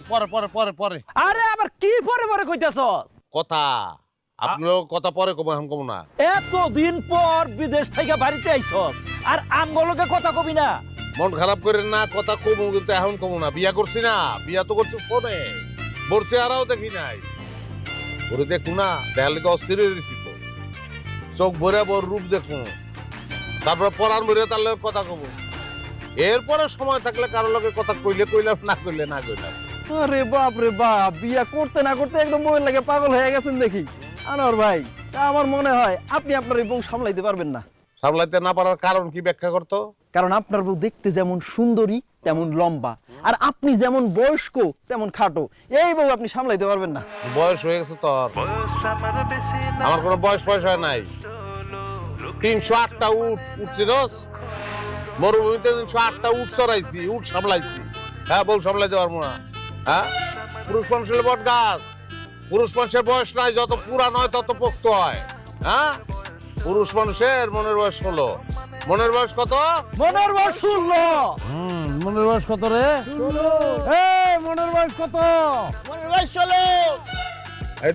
পরে পরে পরে পরে আরে আবার কি পরে পরে কইতাছস? কথা আপনার কথা পরে কব এখন কব না। এতদিন পর বিদেশ থেকে বাড়িতে আইছস আর আমগুলোকে কথা কবি না? মন খারাপ করেন না, কথা কমু কিন্তু এখন কমু না। বিয়া করছি না, বিয়া তো করছি ফোনে, বলছি আরাও দেখি নাই। ওরে দেখুন না, দেখালে তো অস্থির হয়ে গেছি তো। চোখ ভরে বড় রূপ দেখুন, তারপরে পরাণ ভরে তার লগে কথা কব। এরপরে সময় থাকলে কারোর লগে কথা কইলে কইলাম, না কইলে না কইলাম। আরে বাপ রে বাপ, বিয়া করতে না করতে একদম বউয়ের লাগে পাগল হয়ে গেছেন দেখি। আনোয়ার ভাই, তা আমার মনে হয় আপনি আপনার এই বউ সামলাইতে পারবেন না। সামলাইতে না পারার কারণ কি ব্যাখ্যা করতো? কারণ আপনার বউ দেখতে যেমন সুন্দরী তেমন লম্বা, আর আপনি যেমন বয়স্ক তেমন খাটো। এই বউ আপনি সামলাইতে পারবেন না। বয়স হয়ে গেছে তোর? আমার কোনো বয়স বয়স হয় নাই। 308টা উট উঠছি রোজ মরুভূমিতে, 308টা উট চড়াইছি, উট সামলাইছি। হ্যাঁ, বউ সামলাইতে পারবো না? হ্যাঁ, পুরুষ মানুষের বট গাছ। পুরুষ মানুষের বয়স নাই, যত পুরান হয় তত পোক্ত হয়। হ্যাঁ, পুরুষ মানুষের মনের বয়স 16। মনের বয়স কত? মনের বয়স 16। মনের বয়স কত রে? এই মনের বয়স কত? মনের বয়স 16।